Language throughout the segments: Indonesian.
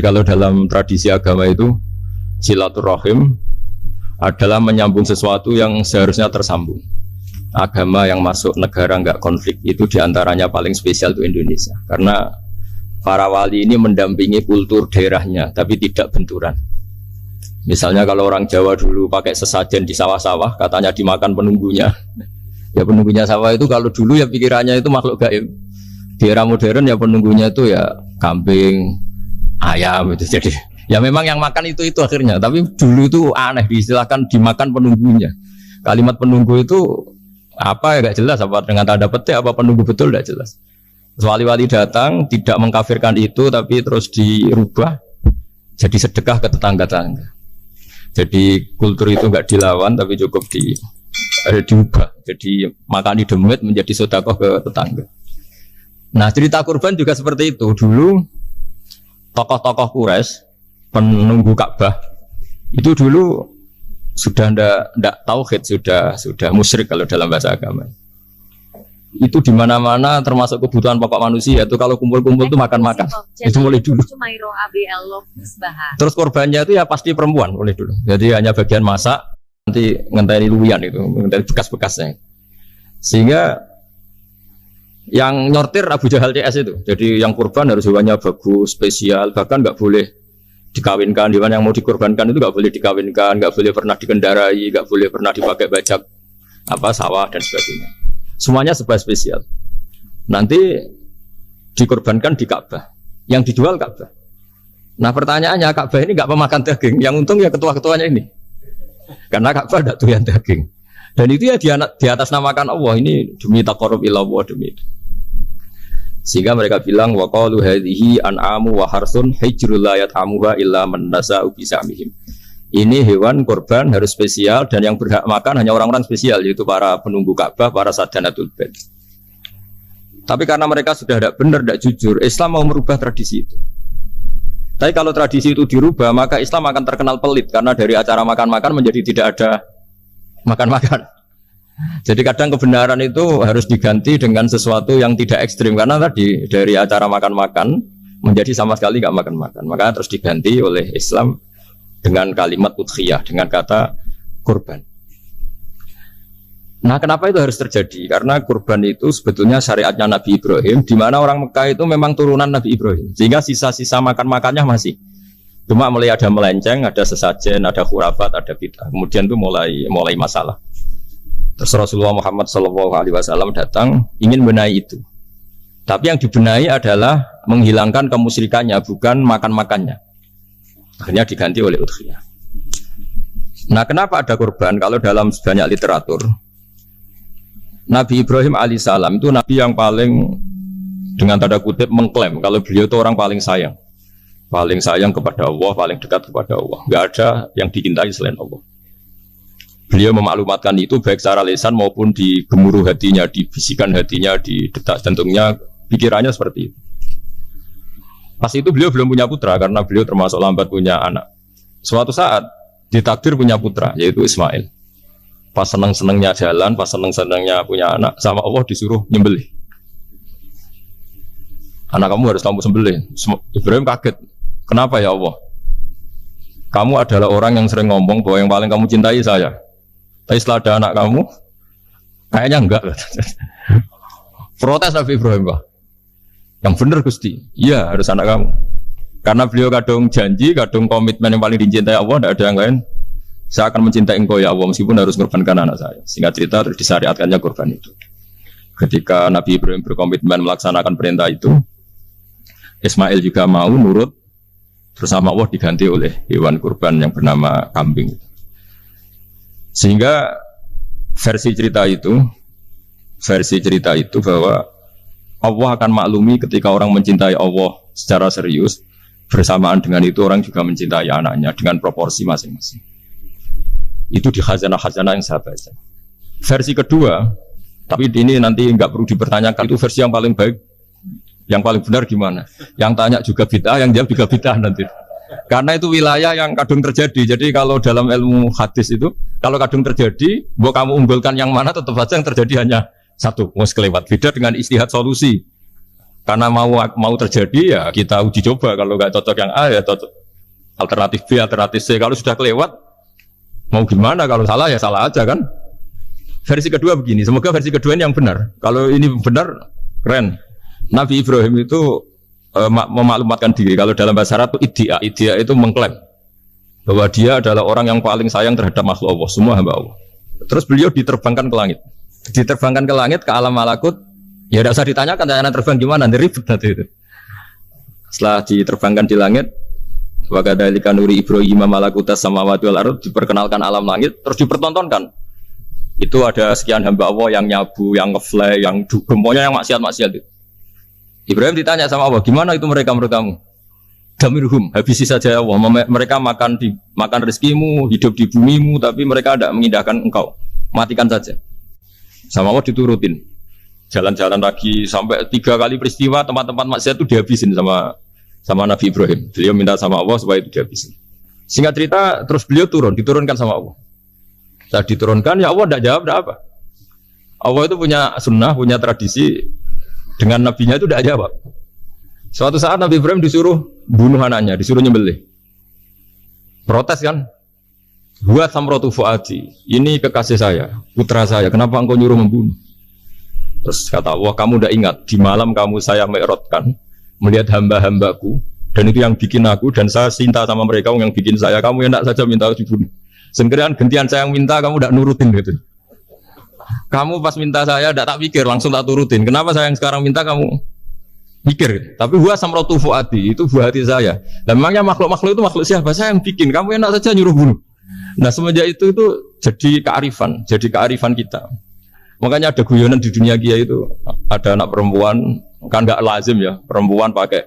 kalau dalam tradisi agama itu silaturahim adalah menyambung sesuatu yang seharusnya tersambung. Agama yang masuk negara enggak konflik itu diantaranya paling spesial itu Indonesia, karena para wali ini mendampingi kultur daerahnya tapi tidak benturan. Misalnya kalau orang Jawa dulu pakai sesajen di sawah-sawah, katanya dimakan penunggunya. Ya penunggunya sawah itu kalau dulu ya pikirannya itu makhluk gaib. Di era modern ya penunggunya itu ya kambing, ayam itu. Jadi ya memang yang makan itu akhirnya. Tapi dulu itu aneh diistilahkan dimakan penunggunya. Kalimat penunggu itu apa ya gak jelas, apa dengan tanda petik apa penunggu betul gak jelas. Wali-wali datang tidak mengkafirkan itu tapi terus dirubah jadi sedekah ke tetangga-tetangga. Jadi kultur itu gak dilawan tapi cukup diubah. Jadi makani demit menjadi sedekah ke tetangga. Nah cerita kurban juga seperti itu. Dulu tokoh-tokoh Quraisy penunggu Ka'bah itu dulu sudah ndak tauhid, sudah musyrik kalau dalam bahasa agama. Itu di mana-mana termasuk kebutuhan pokok manusia itu kalau kumpul-kumpul itu makan-makan. Itu mulai dulu. Terus korbannya itu ya pasti perempuan mulai dulu. Jadi hanya bagian masak, nanti ngenteni luwian itu, ngenteni bekas-bekasnya. Sehingga yang nyortir Abu Jahal CS itu. Jadi yang kurban harus hewannya bagus, spesial, bahkan nggak boleh dikawinkan. Hewan yang mau dikorbankan itu nggak boleh dikawinkan, nggak boleh pernah dikendarai, nggak boleh pernah dipakai bajak sawah dan sebagainya. Semuanya serba spesial. Nanti dikorbankan di Ka'bah, yang dijual Ka'bah. Nah pertanyaannya Ka'bah ini nggak pemakan daging, yang untung ya ketua-ketuanya ini, karena Ka'bah tidak doyan daging. Dan itu ya di atas namakan Allah, ini demi taqarrub ila Allah, demi itu. Sehingga mereka bilang wa qalu hadhihi an'amu wa harsun hijrul la yat'amuha illa man nasa'u bi sa'mihim. Ini hewan kurban harus spesial dan yang berhak makan hanya orang-orang spesial, yaitu para penunggu Ka'bah, para sadanatul bait. Tapi karena mereka sudah tidak benar, tidak jujur, Islam mau merubah tradisi itu. Tapi kalau tradisi itu dirubah, maka Islam akan terkenal pelit, karena dari acara makan-makan menjadi tidak ada makan-makan. Jadi kadang kebenaran itu harus diganti dengan sesuatu yang tidak ekstrim, karena tadi dari acara makan-makan menjadi sama sekali nggak makan-makan. Maka terus diganti oleh Islam dengan kalimat udhiyah, dengan kata kurban. Nah kenapa itu harus terjadi? Karena kurban itu sebetulnya syariatnya Nabi Ibrahim, di mana orang Mekah itu memang turunan Nabi Ibrahim, sehingga sisa-sisa makan-makannya masih. Cuma mulai ada melenceng, ada sesajen, ada khurafat, ada bid'ah. Kemudian itu mulai masalah. Terus Rasulullah Muhammad SAW datang ingin benahi itu. Tapi yang dibenahi adalah menghilangkan kemusyrikannya, bukan makan-makannya. Akhirnya diganti oleh udhiyah. Nah kenapa ada kurban? Kalau dalam banyak literatur, Nabi Ibrahim alaihissalam itu Nabi yang paling dengan tanda kutip mengklaim kalau beliau itu orang paling sayang kepada Allah, paling dekat kepada Allah. Gak ada yang dicintai selain Allah. Beliau memaklumatkan itu baik secara lisan maupun di gemuruh hatinya, di bisikan hatinya, di detak jantungnya, pikirannya seperti itu. Pas itu beliau belum punya putra karena beliau termasuk lambat punya anak. Suatu saat ditakdir punya putra, yaitu Ismail. Pas seneng-senengnya jalan, pas seneng-senengnya punya anak, sama Allah disuruh nyembelih. Anak kamu harus kamu sembelih. Ibrahim kaget. Kenapa ya Allah? Kamu adalah orang yang sering ngomong bahwa yang paling kamu cintai saya. Tapi setelah ada anak kamu, kayaknya enggak. Protes Nabi Ibrahim, Pak. Yang benar Gusti, iya harus anak kamu. Karena beliau kadung janji, kadung komitmen yang paling dicintai Allah, tidak ada yang lain. Saya akan mencintai engkau ya Allah, meskipun harus mengorbankan anak saya. Singkat cerita, terus disyariatkannya kurban itu. Ketika Nabi Ibrahim berkomitmen melaksanakan perintah itu, Ismail juga mau nurut, terus sama Allah diganti oleh hewan kurban yang bernama kambing. Sehingga versi cerita itu bahwa Allah akan maklumi ketika orang mencintai Allah secara serius, bersamaan dengan itu orang juga mencintai anaknya dengan proporsi masing-masing. Itu di khazanah-khazanah yang saya baca. Versi kedua, tapi ini nanti nggak perlu dipertanyakan, itu versi yang paling baik, yang paling benar gimana? Yang tanya juga bid'ah, yang jawab juga bid'ah nanti. Karena itu wilayah yang kadung terjadi. Jadi kalau dalam ilmu hadis itu, kalau kadung terjadi, bahwa kamu unggulkan yang mana, tetap saja yang terjadi hanya satu, mau kelewat. Beda dengan istihad solusi. Karena mau terjadi ya kita uji coba. Kalau nggak cocok yang A ya cocok alternatif B, alternatif C. Kalau sudah kelewat mau gimana? Kalau salah ya salah aja kan. Versi kedua begini, semoga versi kedua ini yang benar. Kalau ini benar, keren. Nabi Ibrahim itu memaklumatkan diri. Kalau dalam bahasa Arab itu iddia itu mengklaim bahwa dia adalah orang yang paling sayang terhadap makhluk Allah, semua hamba Allah. Terus beliau diterbangkan ke langit. Diterbangkan ke langit, ke alam malakut. Ya tidak usah ditanyakan, tanya terbang gimana, nanti ribet nanti itu. Setelah diterbangkan di langit, wa kadzalika nuri Ibrahim malakutas samawati wal ardh, diperkenalkan alam langit, terus dipertontonkan. Itu ada sekian hamba Allah yang nyabu, yang ngefly, yang dugem, pokoknya yang maksiat-maksiat itu. Ibrahim ditanya sama Allah, gimana itu mereka-merekamu? Damirhum, habisi saja Allah. Mereka makan rezekimu, hidup di bumimu, tapi mereka tidak mengindahkan engkau. Matikan saja. Sama Allah diturutin. Jalan-jalan lagi sampai 3 kali peristiwa tempat-tempat maksiat itu dihabisin sama Nabi Ibrahim. Beliau minta sama Allah supaya itu dihabisin. Singkat cerita, terus beliau diturunkan sama Allah. Saat diturunkan, ya Allah tidak jawab, tidak apa. Allah itu punya sunnah, punya tradisi. Dengan nabinya itu tidak jawab. Suatu saat Nabi Ibrahim disuruh bunuh anaknya, disuruh nyembelih. Protes kan? Buat samrotu fuadi. Ini kekasih saya, putra saya. Kenapa engkau nyuruh membunuh? Terus kata Allah, kamu tidak ingat di malam kamu saya mi'rajkan melihat hamba-hambaku, dan itu yang bikin aku, dan saya cinta sama mereka yang bikin saya. Kamu enak saja minta dibunuh. Sekarang gantian saya yang minta, kamu tidak nurutin gitu. Kamu pas minta saya tidak tak pikir, langsung tak turutin. Kenapa saya yang sekarang minta kamu pikir? Tapi buat samrotu fuadi, itu buah hati saya. Dan memangnya makhluk-makhluk itu makhluk siapa? Saya yang bikin. Kamu enak saja nyuruh bunuh. Nah semenjak itu jadi kearifan kita. Makanya ada guyonan di dunia kiai itu, ada anak perempuan, kan nggak lazim ya, perempuan pakai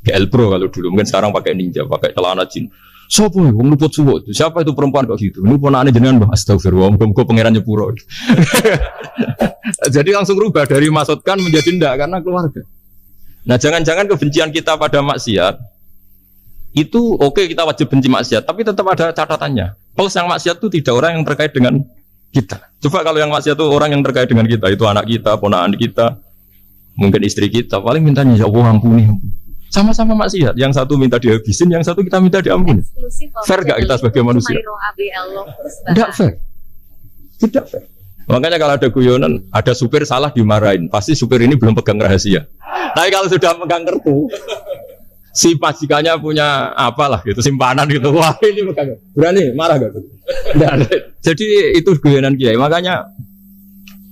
GL Pro kalau dulu, mungkin sekarang pakai Ninja, pakai celana jin. Siapa itu? Luput suwo itu. Siapa itu perempuan kok gitu? Ini ponakane jenengan, Mbah. Astagfirullah, muga-muga pangeran nyepuro. Jadi langsung rubah dari maksudkan menjadi ndak karena keluarga. Nah, jangan-jangan kebencian kita pada maksiat itu oke, kita wajib benci maksiat, tapi tetap ada catatannya. Plus yang maksiat itu tidak orang yang terkait dengan kita. Coba kalau yang maksiat itu orang yang terkait dengan kita, itu anak kita, ponakan kita, mungkin istri kita, paling mintanya ya Allah ampuni. Sama-sama maksiat, yang satu minta dihabisin, yang satu kita minta diampuni. Fair gak kita sebagai manusia? Tidak fair. Tidak fair. Makanya kalau ada guyonan, ada supir salah dimarahin, pasti supir ini belum pegang rahasia. Tapi kalau sudah pegang kartu, si majikannya punya apalah gitu, simpanan gitu, wah ini pegang, berani marah gak tuh? Jadi itu guyonan kiai. Makanya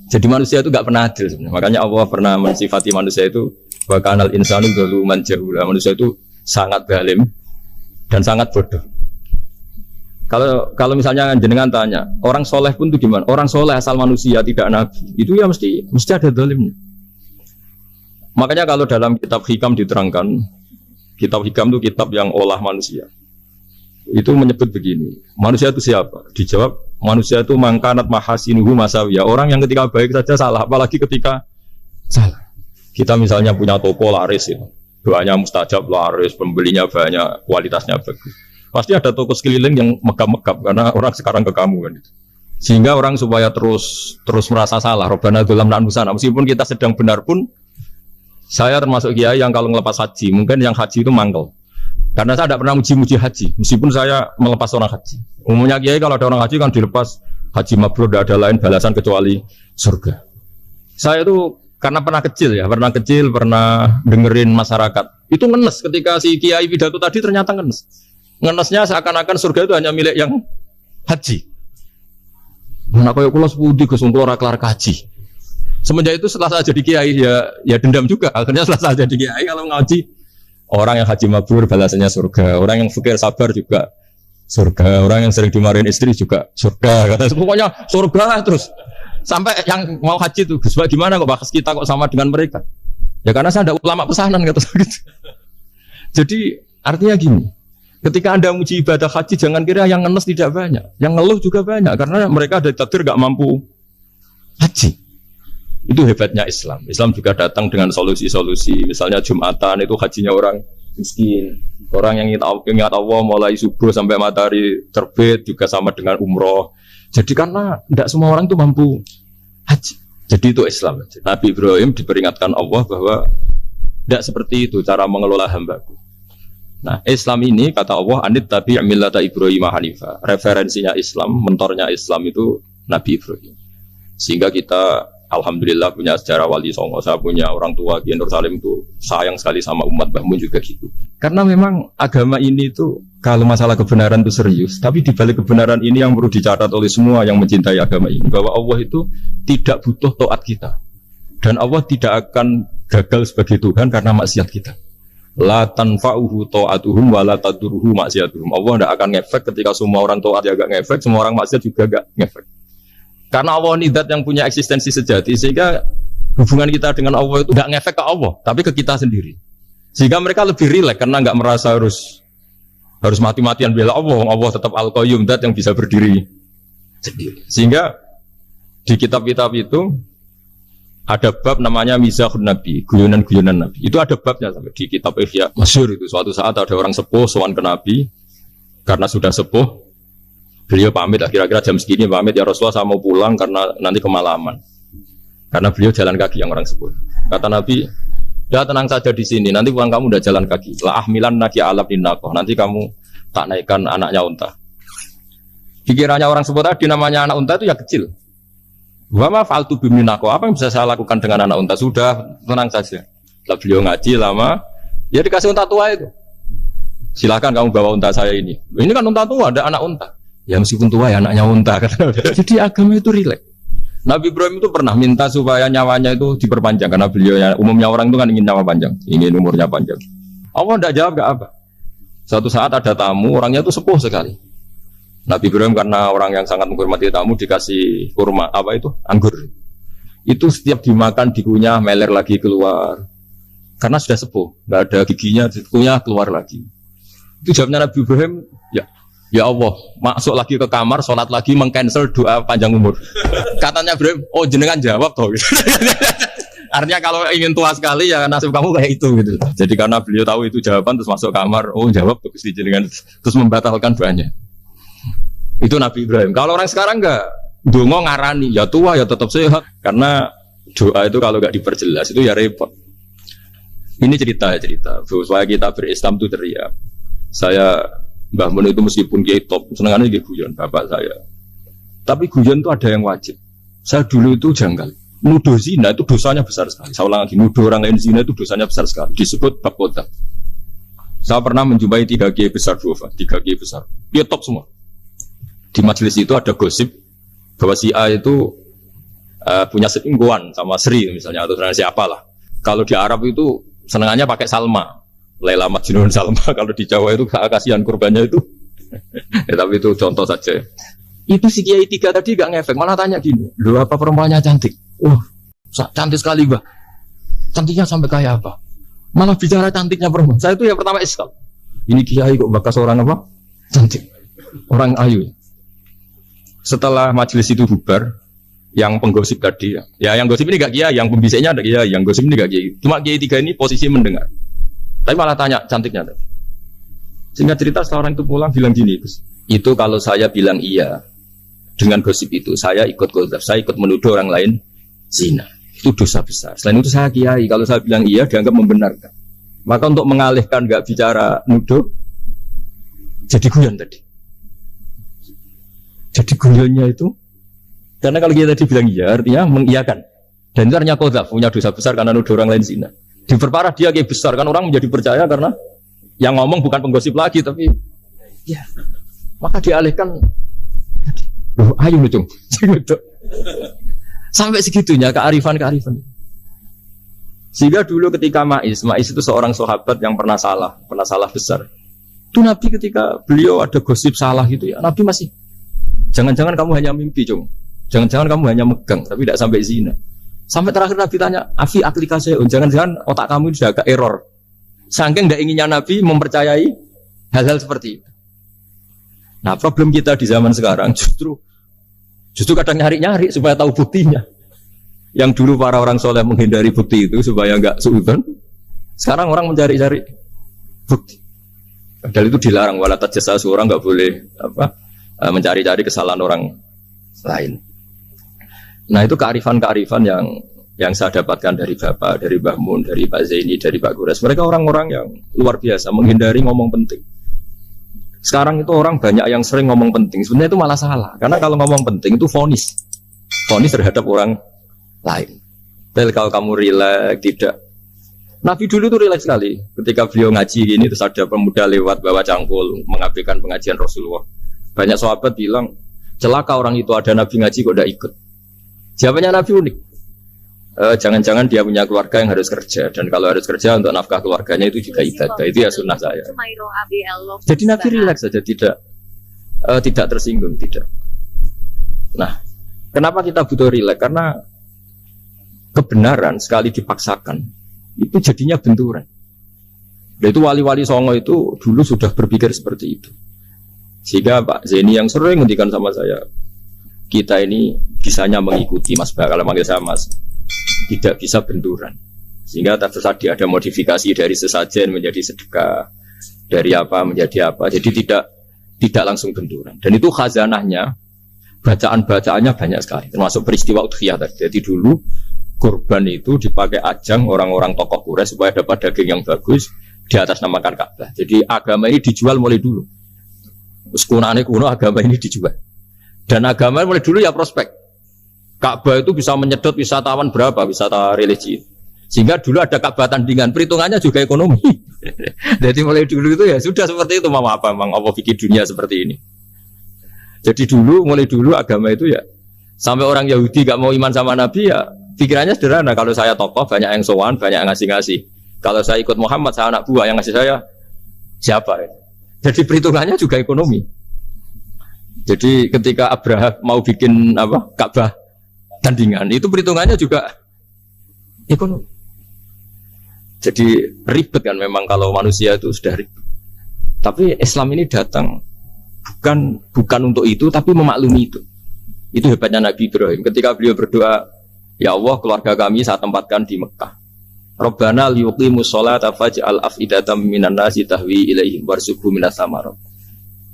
jadi manusia itu gak pernah adil sebenarnya. Makanya Allah pernah mensifati manusia itu wa kanal insanu zaluman jahula. Manusia itu sangat zalim dan sangat bodoh. Kalau misalnya jenengan tanya, orang soleh pun itu gimana? Orang soleh asal manusia tidak nabi, itu ya mesti ada zalimnya. Makanya kalau dalam kitab Hikam diterangkan, kitab Hikam itu kitab yang olah manusia. Itu menyebut begini, manusia itu siapa? Dijawab, manusia itu mangkanat mahasinuhu masawiyah. Orang yang ketika baik saja salah, apalagi ketika salah. Kita misalnya punya toko laris, ya. Doanya mustajab laris, pembelinya banyak, kualitasnya bagus. Pasti ada toko sekeliling yang megap-megap karena orang sekarang ke kamu kan itu. Sehingga orang supaya terus merasa salah. Robbana dzalamna anfusana. Meskipun kita sedang benar pun, saya termasuk kiai yang kalau ngelepas haji, mungkin yang haji itu mangkel. Karena saya tidak pernah muji-muji haji, meskipun saya melepas orang haji. Umumnya kiai kalau ada orang haji kan dilepas haji mabrur, tidak ada lain balasan kecuali surga. Saya itu karena pernah kecil, pernah dengerin masyarakat. Itu ngenes ketika si kiai pidato tadi ternyata ngenes. Ngenesnya seakan-akan surga itu hanya milik yang haji. Mana koyo kula sepudi Gus kula ora kelar kaji. Semenjak itu setelah saya jadi kiai ya dendam juga. Akhirnya setelah saya jadi kiai kalau ngaji orang yang haji mabrur balasannya surga, orang yang fakir sabar juga surga, orang yang sering dimarahin istri juga surga. Kata pokoknya surga terus. Sampai yang mau haji itu, Gus, gimana kok bahas kita kok sama dengan mereka? Ya karena saya ada ulama pesanan kata gitu. Jadi artinya gini, ketika Anda muji ibadah haji, jangan kira yang ngenes tidak banyak, yang ngeluh juga banyak, karena mereka ada takdir gak mampu haji. Itu hebatnya Islam. Islam juga datang dengan solusi-solusi. Misalnya Jumatan itu hajinya orang miskin, orang yang ingat Allah mulai subuh sampai matahari terbit juga sama dengan umroh. Jadi karena tidak semua orang itu mampu haji. Jadi itu Islam. Nabi Ibrahim diperingatkan Allah bahwa Tidak seperti itu cara mengelola hambaku. Nah, Islam ini kata Allah, anit tabi' millata Ibrahim Hanifah. Referensinya Islam, mentornya Islam itu Nabi Ibrahim. Sehingga kita alhamdulillah punya sejarah wali songo. Saya punya orang tua di Nur Salim itu sayang sekali sama umat, Mbah Mun juga gitu. Karena memang agama ini itu kalau masalah kebenaran itu serius, tapi di balik kebenaran ini yang perlu dicatat oleh semua yang mencintai agama ini, bahwa Allah itu tidak butuh taat kita. Dan Allah tidak akan gagal sebagai Tuhan karena maksiat kita. La tanfa'uhu ta'atuhum wa la tadurruhu maksiatuhum. Allah tidak akan ngefek ketika semua orang taat ya gak ngefek, semua orang maksiat juga gak ngefek. Karena Allah ini zat yang punya eksistensi sejati, sehingga hubungan kita dengan Allah itu gak ngefek ke Allah, tapi ke kita sendiri. Sehingga mereka lebih rileks karena gak merasa harus mati-matian bela Allah. Allah tetap Al-Qayyum, zat yang bisa berdiri sendiri. Sehingga di kitab-kitab itu ada bab namanya Mizahun Nabi, guyonan-guyonan Nabi. Itu ada babnya sampai di kitab Ihya masyhur itu. Suatu saat ada orang sepuh sowan ke Nabi, karena sudah sepuh, beliau pamit kira-kira jam segini pamit, ya Rasulullah saya mau pulang karena nanti kemalaman. Karena beliau jalan kaki yang orang sepuh. Kata Nabi, ya tenang saja di sini, nanti pulang kamu udah jalan kaki. La ahmilan naki alab dinnakoh, nanti kamu tak naikkan anaknya unta. Pikirannya orang sepuh tadi namanya anak unta itu ya kecil. Wama faltu biminako, apa yang bisa saya lakukan dengan anak unta? Sudah, tenang saja. Setelah beliau ngaji lama, ya dikasih unta tua itu. Silakan kamu bawa unta saya ini. Ini kan unta tua, ada anak unta. Ya meskipun tua ya anaknya unta. Jadi agama itu rileks. Nabi Ibrahim itu pernah minta supaya nyawanya itu diperpanjang, karena beliau ya, umumnya orang itu kan ingin nyawa panjang, ingin umurnya panjang. Allah tidak jawab gak apa. Suatu saat ada tamu, orangnya itu sepuh sekali. Nabi Ibrahim karena orang yang sangat menghormati tamu dikasih kurma, apa itu? Anggur. Itu setiap dimakan dikunyah, meler lagi keluar. Karena sudah sepuh, nggak ada giginya, dikunyah keluar lagi. Itu jawabnya Nabi Ibrahim, ya Allah, masuk lagi ke kamar, sholat lagi, mengcancel doa panjang umur. Katanya Ibrahim, oh jenengan jawab toh. Artinya kalau ingin tua sekali ya nasib kamu kayak itu gitu. Jadi karena beliau tahu itu jawaban, terus masuk kamar, oh jawab terus jenengan, terus membatalkan doanya. Itu Nabi Ibrahim. Kalau orang sekarang enggak, dongo ngarani, ya tua ya tetap sehat. Karena doa itu kalau enggak diperjelas itu ya repot. Ini cerita supaya kita berislam itu teriak. Saya Mbah Mun itu meskipun kiai top, senengannya dia guyon bapak saya. Tapi guyon itu ada yang wajib. Saya dulu itu janggal. Nuduh zina itu dosanya besar sekali. Saya ulang lagi, nuduh orang lain zina itu dosanya besar sekali. Disebut bab qadzaf. Saya pernah menjumpai 3 kiai besar dua, 3 kiai besar. Dia top semua. Di majelis itu ada gosip bahwa si A itu punya selingkuhan sama Sri misalnya atau siapa lah. Kalau di Arab itu senangannya pakai Salma, Laila Majnun Salma. Kalau di Jawa itu kasihan kurbannya itu. Tapi itu contoh saja. Itu si Kiai 3 tadi gak ngefek, malah tanya gini, loh apa perempuannya cantik? Cantik sekali Mbak. Cantiknya sampai kayak apa? Malah bicara cantiknya perempuan. Saya itu yang pertama iskal. Ini Kiai kok bakas orang apa? Cantik. Orang ayu. Setelah majelis itu bubar, yang penggosip tadi, ya yang gosip ini gak kiai, yang pembisiknya ada kiai, yang gosip ini gak kiai. Cuma kiai 3 ini posisi mendengar. Tapi malah tanya cantiknya. Sehingga cerita setelah orang itu pulang bilang gini, itu kalau saya bilang iya dengan gosip itu, saya ikut qadzaf, saya ikut menuduh orang lain zina. Itu dosa besar. Selain itu saya kiai, kalau saya bilang iya dianggap membenarkan. Maka untuk mengalihkan gak bicara nuduh, jadi guyon tadi. Jadi guyonnya itu, karena kalau kita tadi bilang iya, artinya mengiyakan. Dan itu artinya qadzaf, punya dosa besar karena nuduh orang lain zina. Diperparah dia kayak besar, kan orang menjadi percaya karena yang ngomong bukan penggosip lagi, tapi ya, maka dialihkan. Loh, ayo lucung. Sampai segitunya kearifan. Sehingga dulu ketika Ma'is itu seorang sahabat yang pernah salah besar. Itu Nabi ketika beliau ada gosip salah gitu ya, Nabi masih jangan-jangan kamu hanya mimpi, Cung. Jangan-jangan kamu hanya megang, tapi tidak sampai zina. Sampai terakhir Nabi tanya, Afi aplikasi, jangan-jangan otak kamu sudah agak error. Saking tidak inginnya Nabi mempercayai hal-hal seperti itu. Nah, problem kita di zaman sekarang justru kadang nyari-nyari supaya tahu buktinya. Yang dulu para orang soleh menghindari bukti itu supaya enggak suudzon. Sekarang orang mencari-cari bukti. Padahal itu dilarang, wala tajassasu, orang enggak boleh mencari-cari kesalahan orang lain. Nah, itu kearifan-kearifan yang saya dapatkan dari Bapak, dari Mbah Mun, dari Pak Zaini, dari Pak Gures. Mereka orang-orang yang luar biasa, menghindari ngomong penting. Sekarang itu orang banyak yang sering ngomong penting. Sebenarnya itu malah salah. Karena kalau ngomong penting itu vonis. Vonis terhadap orang lain. Tapi kalau kamu rileks, tidak. Nabi dulu itu rileks sekali. Ketika beliau ngaji gini, terus ada pemuda lewat bawa cangkul, mengabaikan pengajian Rasulullah. Banyak sahabat bilang, celaka orang itu ada Nabi ngaji kok tidak ikut. Jawabannya Nabi unik. Jangan-jangan dia punya keluarga yang harus kerja, dan kalau harus kerja untuk nafkah keluarganya itu juga ibadah. Itu ya sunnah saya. Jadi Nabi rileks saja, tidak tersinggung, tidak. Nah, kenapa kita butuh rileks? Karena kebenaran sekali dipaksakan itu jadinya benturan. Dan itu wali-wali Songo itu dulu sudah berpikir seperti itu. Sehingga Pak Zaini yang sering ngendikan sama saya, kita ini bisanya mengikuti Mas Bah, kalau manggil saya Mas, tidak bisa benturan. Sehingga tadi ada modifikasi dari sesajen menjadi sedekah, dari apa menjadi apa. Jadi tidak langsung benturan. Dan itu khazanahnya, bacaan-bacaannya banyak sekali. Termasuk peristiwa udhiyah tadi. Jadi dulu kurban itu dipakai ajang orang-orang tokoh Quraisy supaya dapat daging yang bagus di atas namakan Ka'bah. Jadi agama ini dijual mulai dulu. Sekunane kuno agama ini dijual. Dan agama mulai dulu ya prospek. Ka'bah itu bisa menyedot wisatawan berapa, wisata religi. Sehingga dulu ada Ka'bah tandingan, perhitungannya juga ekonomi. Jadi mulai dulu itu ya sudah seperti itu, mama apa memang apa bikin dunia seperti ini. Jadi mulai dulu agama itu ya sampai orang Yahudi gak mau iman sama Nabi ya pikirannya sederhana. Kalau saya tokoh banyak yang sowan, banyak yang ngasih-ngasih. Kalau saya ikut Muhammad, saya anak buah yang ngasih saya siapa? Jadi perhitungannya juga ekonomi. Jadi ketika Abraham mau bikin Ka'bah tandingan, itu perhitungannya juga ekonomi. Jadi ribet kan memang kalau manusia itu sudah ribet. Tapi Islam ini datang bukan untuk itu, tapi memaklumi itu. Itu hebatnya Nabi Ibrahim. Ketika beliau berdoa, ya Allah, keluarga kami saya tempatkan di Mekah. Rabbana liyuqimus sholata faj'al af'idatam minan nasi tahwi ilaihim warzuqhum minas samarat.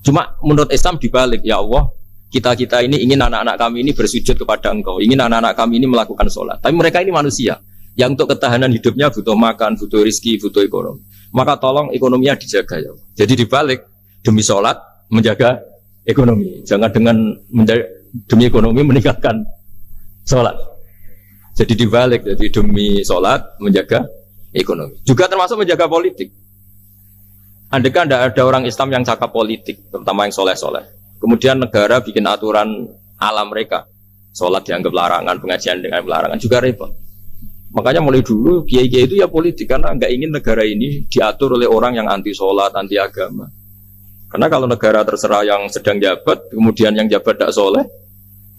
Cuma menurut Islam dibalik, ya Allah, kita ini ingin anak-anak kami ini bersujud kepada Engkau, ingin anak-anak kami ini melakukan sholat. Tapi mereka ini manusia yang untuk ketahanan hidupnya butuh makan, butuh rizki, butuh ekonomi. Maka tolong ekonominya dijaga ya Allah. Jadi dibalik, demi sholat menjaga ekonomi. Jangan dengan demi ekonomi meninggalkan sholat. Jadi dibalik, jadi demi sholat menjaga ekonomi. Juga termasuk menjaga politik. Andaikan tidak ada orang Islam yang cakap politik, terutama yang soleh-soleh. Kemudian negara bikin aturan ala mereka, sholat dianggap larangan, pengajian dengan larangan, juga repot. Makanya mulai dulu kiai-kiai itu ya politik, karena nggak ingin negara ini diatur oleh orang yang anti sholat, anti agama. Karena kalau negara terserah yang sedang jabat, kemudian yang jabat tidak soleh,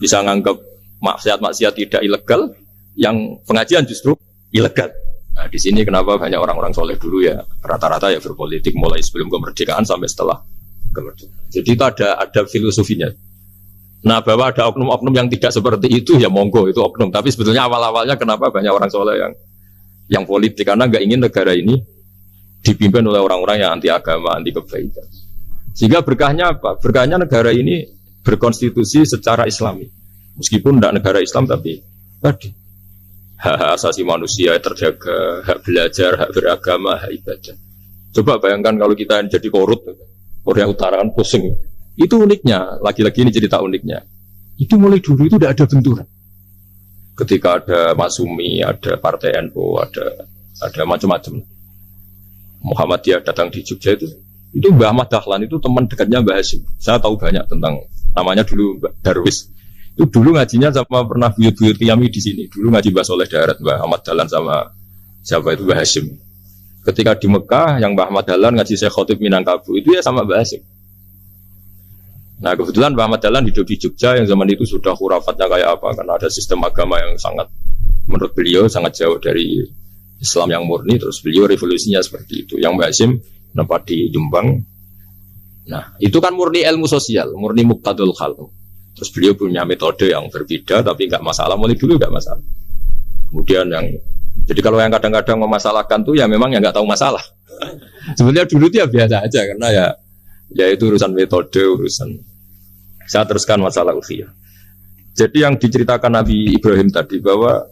bisa nganggap maksiat-maksiat tidak ilegal, yang pengajian justru ilegal. Nah di sini kenapa banyak orang-orang soleh dulu ya rata-rata ya berpolitik mulai sebelum kemerdekaan sampai setelah kemerdekaan. Jadi itu ada filosofinya. Nah bahwa ada oknum-oknum yang tidak seperti itu ya monggo itu oknum. Tapi sebetulnya awal-awalnya kenapa banyak orang soleh yang politik, karena nggak ingin negara ini dipimpin oleh orang-orang yang anti agama, anti kebaikan. Sehingga berkahnya apa? Berkahnya negara ini berkonstitusi secara Islami. Meskipun tidak negara Islam tapi tadi hak asasi manusia terjaga, hak belajar, hak beragama, hak ibadah. Coba bayangkan kalau kita jadi korut, Korea Utara kan pusing. Itu uniknya, lagi-lagi ini cerita uniknya. Itu mulai dulu itu tidak ada benturan. Ketika ada Masyumi, ada Partai NU, ada macam-macam. Muhammadiyah datang di Jogja itu Mbah Ahmad Dahlan itu teman dekatnya Mbah Hasyim. Saya tahu banyak tentang, namanya dulu Darwis. Itu dulu ngajinya sama pernah buyut-buyut Qiyami di sini. Dulu ngaji Mbah Soleh Darat, Mbah Ahmad Dahlan sama siapa itu Mbah Hasyim. Ketika di Mekah yang Mbah Ahmad Dahlan ngaji Syekh Khotib Minangkabau itu ya sama Mbah Hasyim. Nah kebetulan Mbah Ahmad Dahlan hidup di Jogja yang zaman itu sudah khurafatnya kayak apa, karena ada sistem agama yang sangat menurut beliau sangat jauh dari Islam yang murni. Terus beliau revolusinya seperti itu. Yang Mbah Hasyim tempat di Jombang. Nah itu kan murni ilmu sosial, murni muqtadul khalq. Terus beliau punya metode yang berbeda, tapi nggak masalah. Mulai dulu nggak masalah. Kemudian jadi kalau yang kadang-kadang memasalahkan tuh ya memang yang nggak tahu masalah. Sebenarnya dulu dia biasa aja, karena ya itu urusan metode, urusan. Saya teruskan masalah ukhiyah. Jadi yang diceritakan Nabi Ibrahim tadi bahwa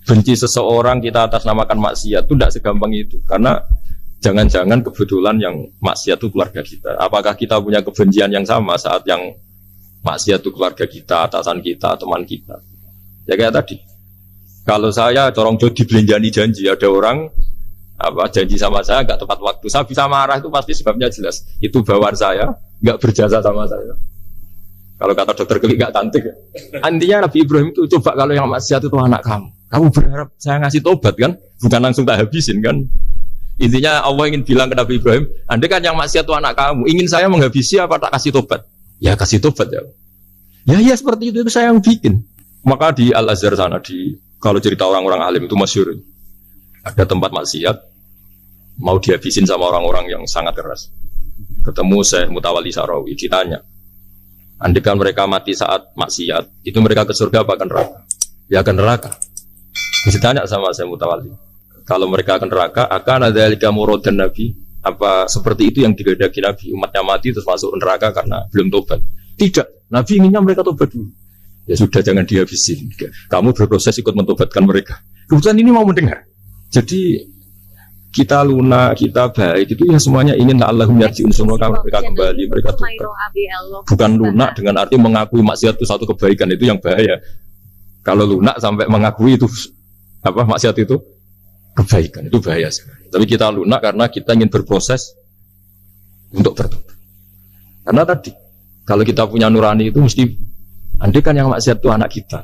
benci seseorang kita atas namakan maksiat itu tidak segampang itu. Karena jangan-jangan kebetulan yang maksiat itu keluarga kita. Apakah kita punya kebencian yang sama saat yang maksiat itu keluarga kita, atasan kita, teman kita? Ya kayak tadi. Kalau saya corong jodi belenjani janji, ada orang janji sama saya nggak tepat waktu, saya bisa marah itu pasti sebabnya jelas. Itu bawaan saya nggak berjasa sama saya. Kalau kata dokter Klik nggak cantik. Intinya Nabi Ibrahim itu coba kalau yang maksiat itu anak kamu berharap saya ngasih tobat kan, bukan langsung tak habisin kan. Intinya Allah ingin bilang ke Nabi Ibrahim, andai kan yang maksiat itu anak kamu, ingin saya menghabisi apa tak kasih tobat? Ya kasih tobat ya. Ya seperti itu saya yang bikin. Maka di Al Azhar sana kalau cerita orang-orang alim itu masyhur. Ada tempat maksiat mau dihabisin sama orang-orang yang sangat keras. Ketemu Syekh Mutawalli Sarawi, ditanya, andai kan mereka mati saat maksiat, itu mereka ke surga apa ke neraka? Ya ke neraka. Ditanya sama Syekh Mutawalli, kalau mereka ke neraka, akan ada dzalika muradan Nabi? Apa seperti itu yang digandaki Nabi, umatnya mati terus masuk neraka karena belum tobat? Tidak, Nabi inginnya mereka tobat dulu. Ya sudah, jangan dihabisin. Kamu berproses ikut mentobatkan mereka. Kebetulan ini mau mendengar. Jadi kita lunak, kita baik itu ya semuanya ingin Allahum yarji'un, semoga mereka kembali, mereka tobat. Bukan lunak dengan arti mengakui maksiat itu satu kebaikan, itu yang bahaya. Kalau lunak sampai mengakui itu maksiat itu kebaikan, itu bahaya sekali. Tapi kita lunak karena kita ingin berproses untuk bertobat. Karena tadi kalau kita punya nurani itu mesti, andai kan yang maksiat itu anak kita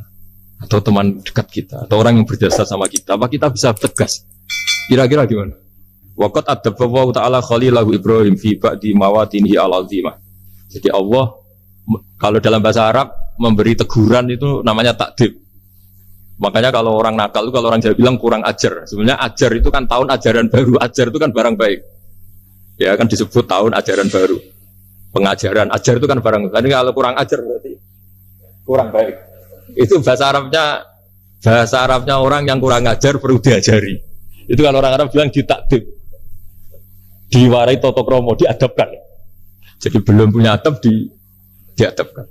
atau teman dekat kita atau orang yang berjasa sama kita, apa kita bisa tegas? Kira-kira gimana? Waqat adabbahu ta'ala khalilahu Ibrahim fi ba'di mawatinihi al-azimah. Jadi Allah kalau dalam bahasa Arab memberi teguran itu namanya takdib. Makanya kalau orang nakal itu, kalau orang Jawa bilang kurang ajar. Sebenarnya ajar itu kan tahun ajaran baru. Ajar itu kan barang baik. Ya kan disebut tahun ajaran baru. Pengajaran, ajar itu kan barang baik. Jadi kalau kurang ajar berarti kurang baik. Itu bahasa Arabnya orang yang kurang ajar perlu diajari. Itu kalau orang Arab bilang ditakdib, diwarai toto kromo, diadabkan. Jadi belum punya adab diadabkan.